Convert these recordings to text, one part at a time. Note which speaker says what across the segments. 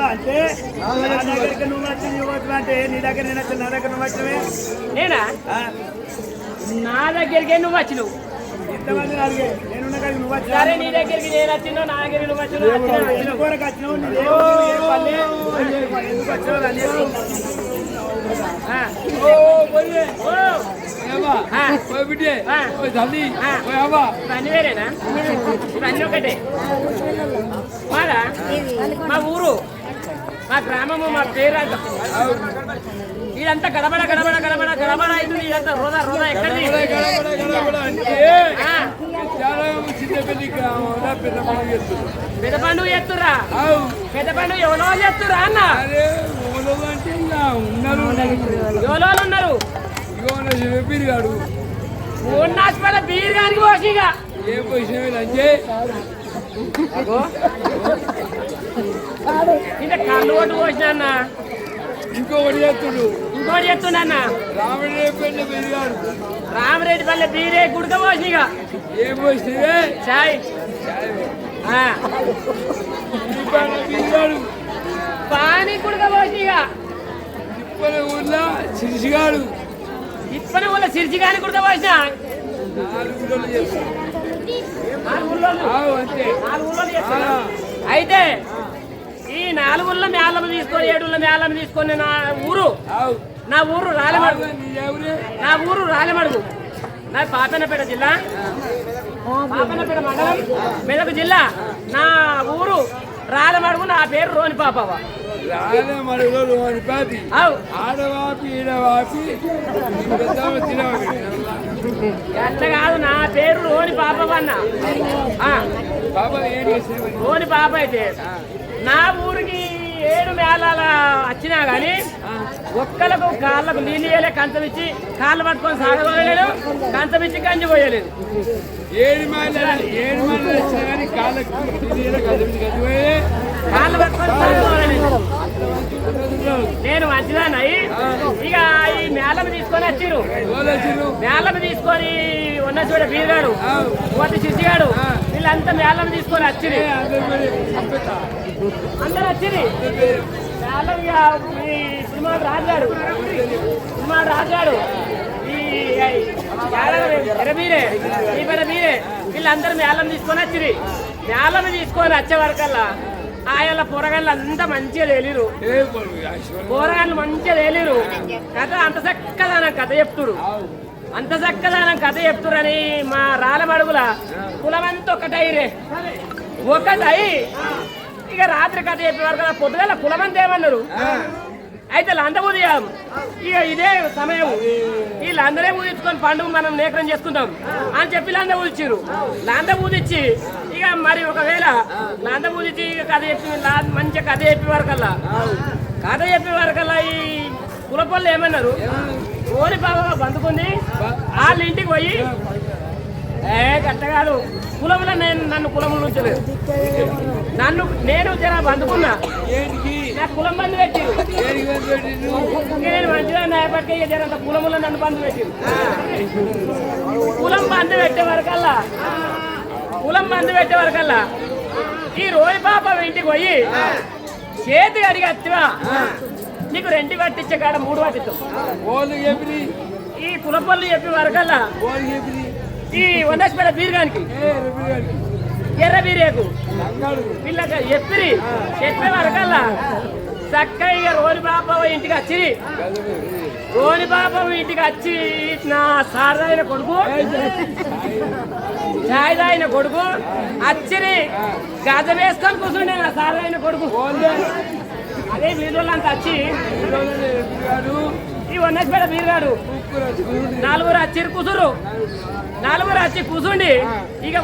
Speaker 1: అంటే నా దగ్గరికి నువ్వు వచ్చి అంటే నీ దగ్గర నేను వచ్చి నా దగ్గర నువ్వు వచ్చినవే
Speaker 2: నేనా నా దగ్గరికి నువ్వు వచ్చినావు
Speaker 1: ఇంతమంది అడిగే నేనున్న కాడికి నువ్వు వచ్చి
Speaker 2: సరే నీ దగ్గరికి నేను వచ్చినావు నా దగ్గరికి నువ్వు వచ్చినావు
Speaker 1: ఎందుకు వచ్చినావు ఎందుకు వచ్చినావు
Speaker 2: ఇవన్నీ వేరేనా ఇవన్నీ ఒకటే మాదా మా ఊరు మా గ్రామము మా పేరు ఇదంతా గడబడ గడబడ గడబడ గడబడ అవుతుంది ఇదంతా రోదా రోదా ఎక్కడిది పెద్ద పండుగ చేస్తురా పెద్ద పండుగ ఎవరో చేస్తురా అన్న ఎవరో ఉన్నారు
Speaker 1: బీరుగాడు
Speaker 2: హాస్పిటల్ బీర్ గారికి పోసిగా
Speaker 1: ఏం పోసిన
Speaker 2: ఇంత కళ్ళు కొట్టు పోసిన అన్న
Speaker 1: ఇంకొకటి చేస్తుడు
Speaker 2: ఇంకోటి చెప్తున్నా అన్న
Speaker 1: రామరెడ్డిపల్లి బీరుగాడు
Speaker 2: రామరెడ్డిపల్లి బీరే గుడక పోసిగా
Speaker 1: ఏం పోసినవే
Speaker 2: చాయ్
Speaker 1: బీరుగాడు
Speaker 2: పానీ గుడక పోసిగా
Speaker 1: ఇప్పటి ఊర్లో సిరిసిగాడు
Speaker 2: ఇప్పటి ఊళ్ళో సిరిచిగాని గుడక పోసిన
Speaker 1: 4 ఊళ్ళో చేస్తాడు అంతే
Speaker 2: 4 ఊళ్ళో చేస్తున్నా అయితే ఈ 4 ఊళ్ళో మేళం తీసుకొని 7 ఊళ్ళో మేళం తీసుకొని నా ఊరు రాలమడుగు నా ఊరు రాలమడుగు నా పాపన్నపేట జిల్లా పాపన్నపేట మండలం మెదక్ జిల్లా నా ఊరు రాలమడుగు నా పేరు రోని పాపవ
Speaker 1: రాలమడుగులో రోని పాపి ఆడవాపి ఈడవాపి
Speaker 2: ఎట్లా కాదు నా పేరు రోని పాపవ అన్న రోని పాప అయితే నా ఊరికి 7 మేళాల వచ్చినా గాని ఒక్కలకు కాళ్ళకు నీళ్ళు వేయలే కంచం ఇచ్చి కాళ్ళు పట్టుకొని సాగలేదు కంచం ఇచ్చి గంజి పోయలేదు
Speaker 1: 7 మైళ్ళు వచ్చినా కానీ
Speaker 2: కాళ్ళు పట్టుకొని సాగలేదు నేను మంచిదాన్ని ఇక ఈ మేళం తీసుకొని వచ్చిర్రు మేళం తీసుకొని ఉన్న చూడ బీరుగాడు పోతే చిచ్చిగాడు వీళ్ళంతా మేళం తీసుకొని వచ్చింది అందరు వచ్చింది మేళం ఈ సినిమా రాజాడు ఈ ఎరబీరే ఈ బీరే వీళ్ళందరూ మేళం తీసుకొని వచ్చింది మేళం తీసుకొని వచ్చే వరకల్లా ఆయన పొరగాళ్ళు అంతా మంచిగా తేలిరు కూరగాయలు మంచిగా తేలిరు కథ అంత చక్కదానం కథ చెప్తురు అంత చక్కదానం కథ చెప్తురని మా రాలమడుగుల కులమంతా ఒకటైరే ఒకటై ఇక రాత్రి కథ చెప్పేవారు కదా పొద్దుగల కులమంతా ఏమన్నారు అయితే లంద ఉదయం ఇక ఇదే సమయం వీళ్ళందరే ఊదించుకొని పండుగ మనం నేకరం చేసుకుంటాం అని చెప్పి లంద ఊదిచ్చిరు లంద ఊదిచ్చి ఇక మరి ఒకవేళ లంద ఊదిచ్చి కథ చెప్పి మంచిగా కథ చెప్పేవారు కల్లా ఈ కులపళ్ళు ఏమన్నారు ఓరి బాబా బందుకుంది వాళ్ళ ఇంటికి పోయి గట్ట కాదు కులములో నన్ను కులముల నుంచలేదు నేను జర బందుకున్నా నాకు కులం బంధు పెట్టిరు నేను మంచిగా నాయపడికి జరంత కులములో నన్ను బంధు పెట్టిరు కులం బంధు పెట్టే వరకల్లా ఈ రోజు పాప ఇంటికి పోయి చేతి అడిగి అత్తివా నీకు 2 పట్టించే కాడ 3 పట్టిస్తాం ఈ కులపల్లి చెప్పి వరకల్లా ఈ వందస్పేట బీరుగానికి ఎర్ర బీరేకు పిల్లగా చెప్పే వరకల్లా చక్కగా రోని బాబా ఇంటికి వచ్చి నా సారదైన కొడుకు ఛాయదాయిన కొడుకు అచ్చిరి గజ వేసుకొని కూర్చుండే నా సారదైన కొడుకు అదే వీళ్ళంతా వచ్చి ఈ వందస్పేట బీరుగాడు 4 అచ్చిరి కూసురు 4 వచ్చి కూర్చుండి ఇక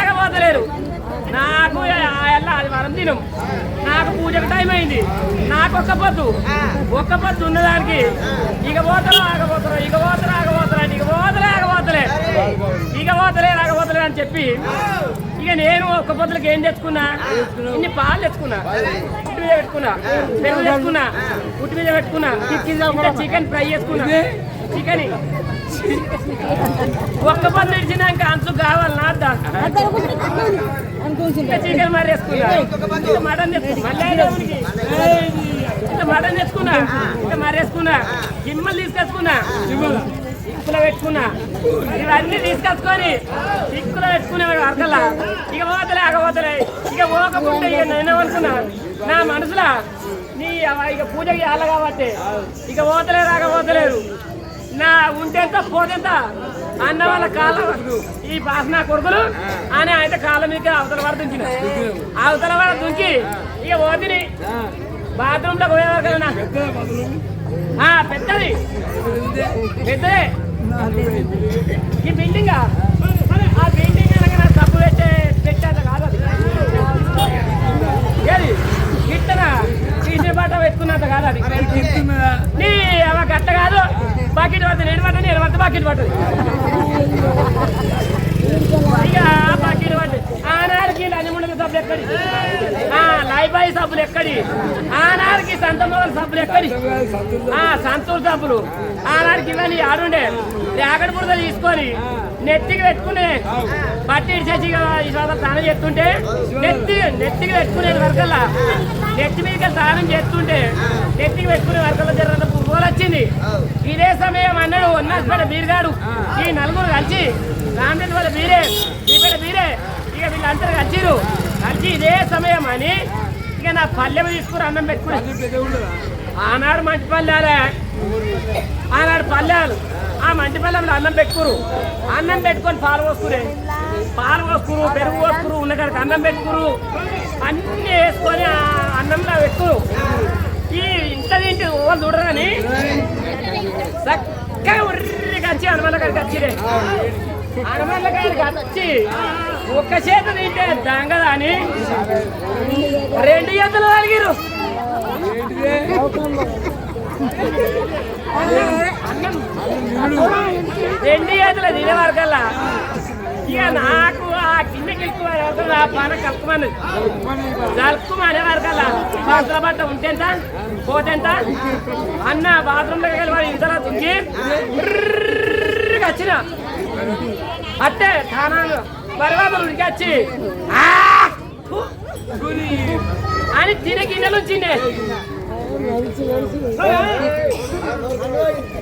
Speaker 2: పోతలేరు నాకు అది వరం దినం నాకు పూజకు టైం అయింది నాకు ఒక్క పొద్దు ఉన్నదానికి ఇక ఆగబోతలే అని చెప్పి ఇక నేను ఒక్క పొద్దులకి ఏం తెచ్చుకున్నా ఇన్ని పాలు తెచ్చుకున్నా పెరుగు తెచ్చుకున్నా ఉట్టి మీద పెట్టుకున్నా చికెన్ ఫ్రై చేసుకున్నా ఒక్క పన్ను ఇచ్చినాక అంచు కావాలి నాద్దా చికెన్ మరి వేసుకున్నా మటన్ మళ్ళీ మటన్ తెచ్చుకున్నా ఇంకా మరి వేసుకున్నా గిమ్మలు తీసుకొచ్చుకున్నా ఇక్కులో పెట్టుకున్నా ఇవన్నీ తీసుకొచ్చుకొని ఇక్కులో పెట్టుకునేవాడు అర్థలా ఇక పోతలే అగపోతలే ఇక పోకపోతే ఇక నేనేమనుకున్నా నా మనసులో నీ ఇక పూజ చేయాలి కాబట్టి ఇక పోతలేరు అగపోతలేరు నా ఉంటేంత పోతేంత అన్న వాళ్ళ కాళ్ళ ఈ బాసన కొడుకులు అని అయితే కాళ్ళ మీద అవతల వాడు దుంకిన అవతల వాడు దుంకి ఇక పోతిని బాత్రూమ్ లో పోయేవారు కదా పెద్దది పెద్దదే ఈ బిల్డింగ్ ఆ బిల్డింగ్ అనగా సబ్బు పెట్టేంత కాదు అది గిట్టన తీసిన బట్ట పెట్టుకున్నంత కాదు అది నీ గట్ట కాదు బకెట్ పడుతుంది నేను పట్ట నేను పడితే బకెట్ పడుతుంది ఇక బకెట్ పడుతుంది ఆనాడికి లంజముండకి సబ్బులు ఎక్కడి లైబాయి సబ్బులు ఎక్కడి ఆనాడికి సంతమూల సబ్బులు ఎక్కడి సంతూర్ సబ్బులు ఆనాడికి ఇవన్నీ ఆడుండే జాకెట్ బురదలు తీసుకొని నెత్తికి పెట్టుకునే బట్టి ఇచ్చేసి స్నానం చేస్తుంటే నెత్తికి పెట్టుకునే వరకల్లా నెత్తి మీద స్నానం చేస్తుంటే నెత్తికి పెట్టుకునే వరకల్లా జర పువ్వులు వచ్చింది ఇదే సమయం అన్నాడు ఉన్నపేట బీరుగాడు ఈ నలుగురు కలిసి రామరెడ్డి వాళ్ళ బీరే ఈపేట బీరే ఇక వీళ్ళందరూ కలిసిరు కలిసి ఇదే సమయం అని ఇక నా పల్లెం తీసుకుని అన్నం పెట్టుకుని ఆనాడు మంచి పల్లెలే ఆనాడు పల్లెలు ఆ మంచి పల్లెంలో అన్నం పెట్టుకురు అన్నం పెట్టుకొని పాలు పోసుకురే పాలు పోసుకురు పెరుగు పోసుకురు ఉన్నకాడికి అన్నం పెట్టుకురు అన్నీ వేసుకొని ఆ అన్నంలో పెట్టుకురు ఈ ఇంత తింటి ఓళ్ళు చూడరు కానీ చక్కగా ఉర్రికి వచ్చి హనుమాన్ల కాడికి వచ్చిరే హనుమాన్ల కాడికి వచ్చి ఒక్క చేత తింటే దంగదా అని రెండు చేతులు కలిగిరు రెండు చేతులు తినే వరకల్లా ఇక నాకు ఆ కిందకి ఎక్కువ ఆ పాన కలుపుమని జలుపుమనే వరకల్లా పాత్ర బట్ట ఉంటేంత పోతేంత అన్న బాత్రూంలోకి వెళ్ళి వాడు ఇంతలో దించి వచ్చిన అట్టే స్థానాలు బరబాబులు ఉడికొచ్చి అని తినే గిన్నెలు వచ్చిండే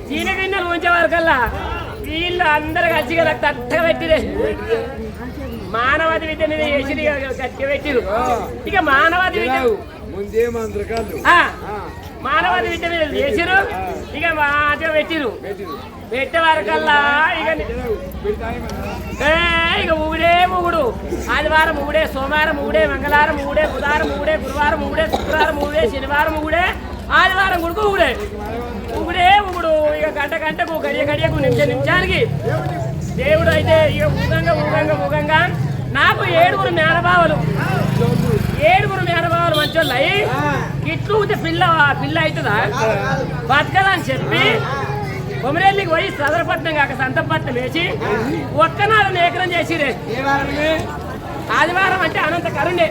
Speaker 2: తినే గిన్నెలు ఉంచే వరకల్లా వీళ్ళు అందరు కలిసి కదా తట్టగా పెట్టిరే మానవాది విద్య మీద వేసి గట్టిగా పెట్టిరు ఇక మానవాది విద్య మానవాది విద్య మీద వేసిరు ఇక మాటగా పెట్టిరు పెట్టే వరకల్లా ఇక ఊగుడే ఊగుడు ఆదివారం ఊగుడే సోమవారం ఊగుడే మంగళవారం ఊగుడే బుధవారం ఊగుడే గురువారం ఊగుడే శుక్రవారం ఊగుడే శనివారం ఊగుడే ఆదివారం గుడుకు ఊగుడే ఊగుడే ఊగుడు ఇక గంటకు గడియకు నిమిషానికి దేవుడు అయితే ఇక ఊగంగా నాకు ఏడుగురు మేనబావలు మంచోళ్ళు అయ్యి ఇట్లు పిల్ల అవుతుందా బతకదా అని చెప్పి కొమరేళ్ళకి పోయి సదరపట్నం కాక సంతపట్నం వేసి ఒక్కనాడు ఏకరం చేసిరే ఆదివారం అంటే అనంత కరుణే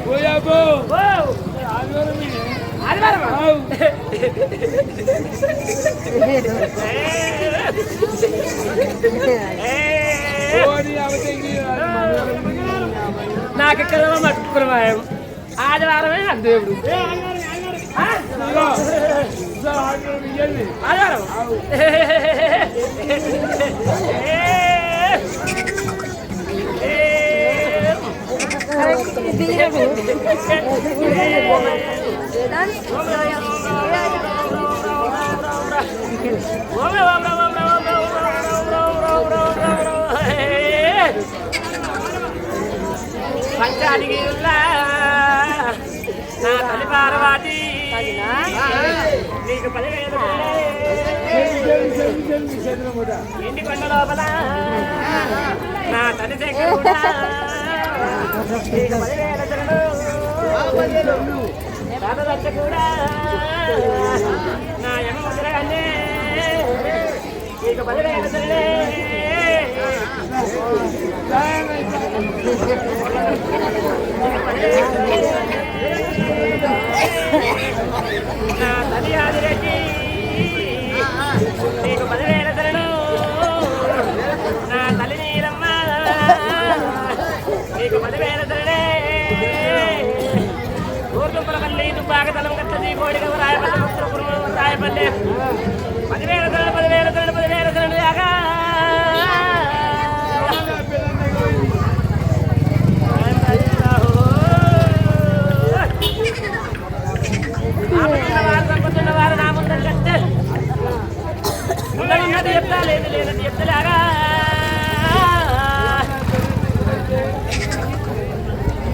Speaker 2: ఆదివారం నాకెక్కడ మట్టుకున్నాం ఆదివారమే నాకు దేవుడు ఆదివారం పంచాలిగిరుల్లా నా తల్లి పార్వతి నీకు 10,000 ఇంటి కొండ లోపల నా తల్లి దగ్గర నీకు 10,000 కూడా నా యమ ముద్రగానే నీకు 10,000 నా తల్లి ఆదిరెడ్డి నీకు 10,000 దుంపలపల్లి దుబ్బాకతలం గట్లది కోడిగవ రాయపల్లి రాయపల్లి 10,000 దాకా వారు నా ముందర కట్టే ఉన్నది చెప్తా లేదు లేనది చెప్తలేగా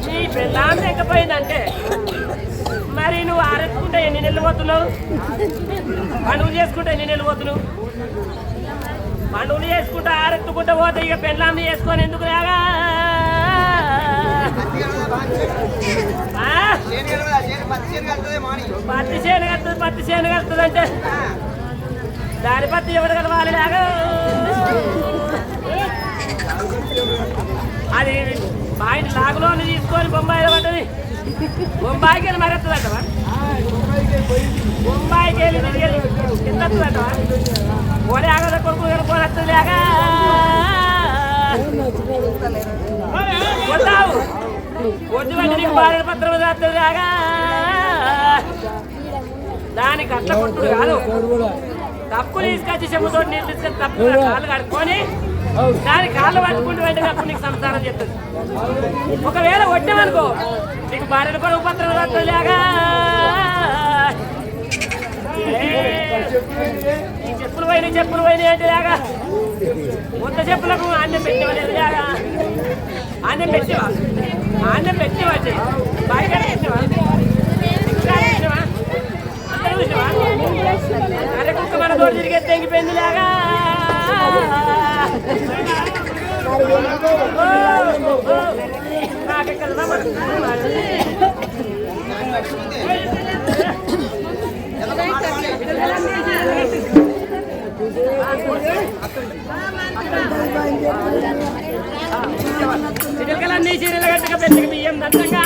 Speaker 2: నీ పెళ్ళాం లేకపోయిందంటే మరి నువ్వు ఆరెత్తుకుంటే ఎన్ని నెలలు పోతున్నావు పండుగలు చేసుకుంటే ఎన్ని నెలలు పోతున్నావు పండుగలు చేసుకుంటే ఆరెత్తుకుంటే పోతే ఇక పెళ్ళాంని చేసుకొని ఎందుకు లేగా పత్తి చేను కలుతుంది అంటే దాని పత్తి ఎవరు కలవాలి లాగా అది బాయిని లాగులో తీసుకొని బొంబాయిలో పడ్డది బొంబాయికి వెళ్ళి మరెత్తదంటవా బొంబాయికి వెళ్ళి తిరిగి ఎంత వస్తుందంటవా పోనీ ఆగద కొడుకు పోనీ వస్తుంది లాగా కొట్టావు కొద్ది వంటి నీకు బాధ పత్రం వస్తుంది లాగా దానికి అట్ల కొట్టుడు కాదు తప్పులు తీసుకొచ్చి చెప్పుతో నీళ్ళు తీసుకొని తప్పు కాళ్ళు కడుక్కొని దాని కాళ్ళు పట్టుకుంటూ వెంటనే అప్పుడు నీకు సంసారం చెప్తుంది ఒకవేళ కొట్టామనుకో నీకు భార్యను కూడా ఉపత్రం వస్తుందిలాగా ఈ చెప్పులు పోయినాయి అంటే లాగా కొత్త చెప్పులకు ఆన్యం పెట్టేవాళ్ళు లాగా ఆన్యం పెట్టేవా బయట పెట్టేవా అరే కుక్క మన తోడు తిరిగే తెంగిపోయింది లాగా చిరకలన్నీ చీరలు గట్టుగా పెద్దగా బియ్యం దంతంగా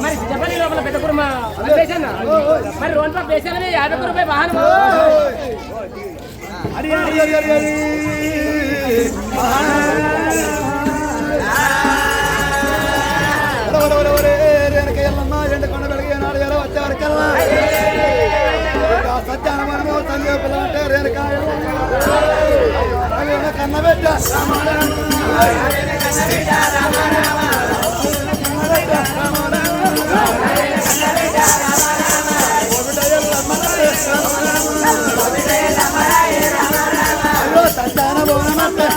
Speaker 2: మరి జపని లోపల పెద్ద కుర్మ మరి రోడ్ పక్క వేసామని 50 రూపాయలు వాహనం
Speaker 3: ఎండకొండ వెలిగే నాడు ఎలా వచ్చేవరకల్లా సత్యానమనము సంజీవ పిల్ల అంటే రేణుకాయ కన్నబెట్ట సత్యాన బోనమంటే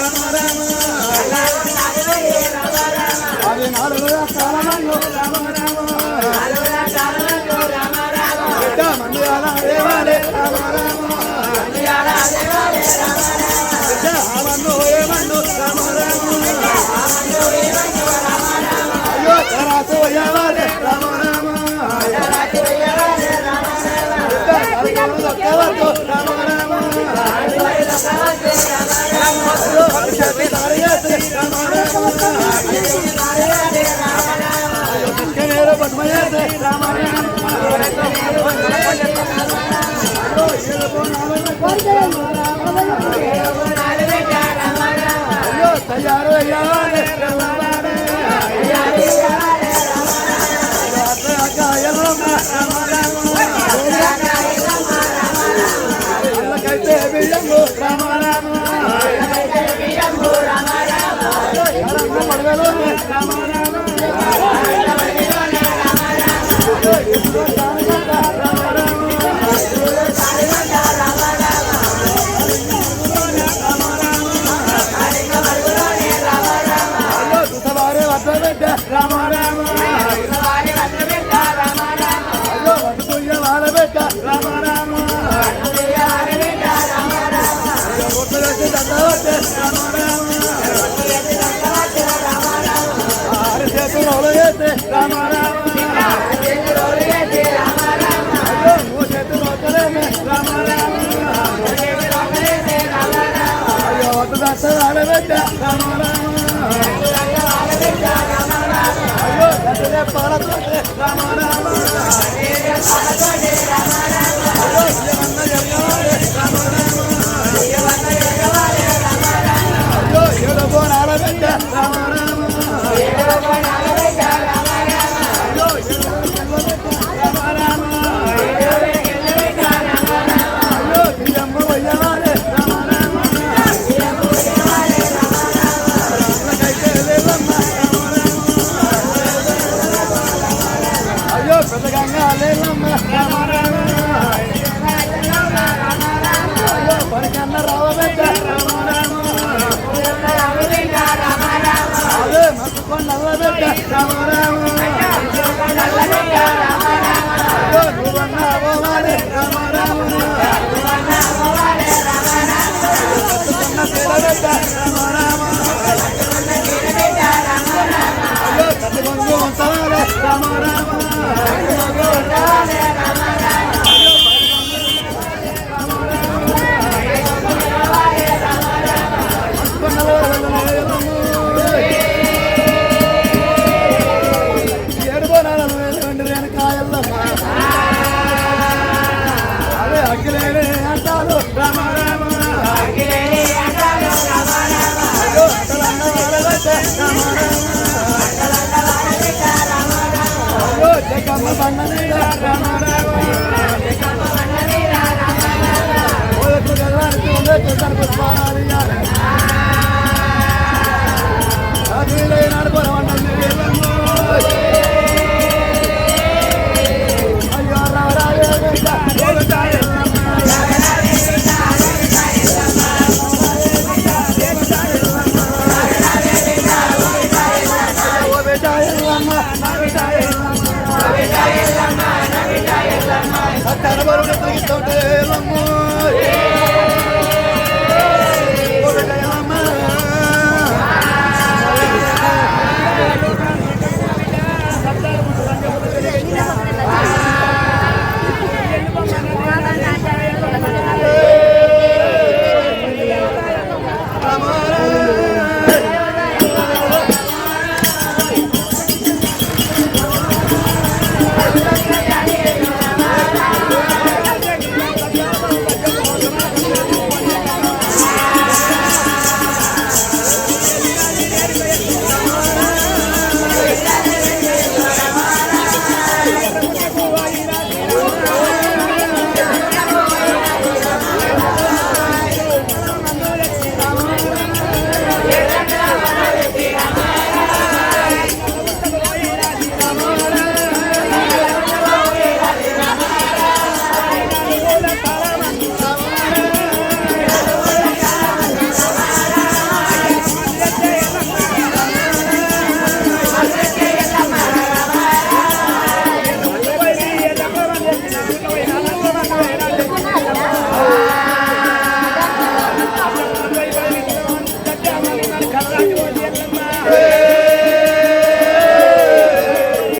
Speaker 3: రామ రామ అది నాలుగు కాలమందు రామ రామ మందిరాల దేవాలే రామ రామ ఆవన్ను ఏమండు రామ రామ అయ్యో తరాసు అయ్యవాలే రామ రామ రామ రామ తయారు అయ్యాలే కైతే బియ్యము రామ రామ పడగలు రామ రామ రామ రామ అయ్యో వడ్డుకుయ్య వాడబెట్ట రామ రామ ఒక్కరేసి దండవట్టే రామ రామ ఆరు చేతులు వేస్తే రామ రామ అయ్యో మూడు చేతులు ఒక్కలేమే రామ రామ అయ్యో ఒక్క దశ వాడబెట్ట రామ రామ అయ్యో గడ్డలే పాలతోటే రామ రామ అయ్యో ఇవన్న జరగవాలే రామ రామ అయ్యో ఏడు బోనాల బిడ్డ రామ రామ అయ్యో రామ రామ అయ్యో బియ్యమ్మ వయ్యవాలే రామ రామ కైతే లేవమ్మ అయ్యో పెద్దగంగా లేవమ్మ రామ రామ అయ్యో పనికన్న రావబెట్ట రామ రామ అదే మక్కుకొని నల్లబెట్ట రామ రామ అయ్యో నువ్వన్న అవ్వాలి రామ రామ మక్కుకున్న పిల్లబెట్ట రామ రామ అయ్యో కట్టుకొంగు ఉంచవాలి రామ రామ అదే అఖిలేనే అంటారు రామ రామ అయ్యో అతలన్న వాడబెట్టే రామ రామ అయ్యో జగమ్మ బండ మీద రామ రామ ఓ ఎప్పుడు గెలవానికి ఉండే చూసాను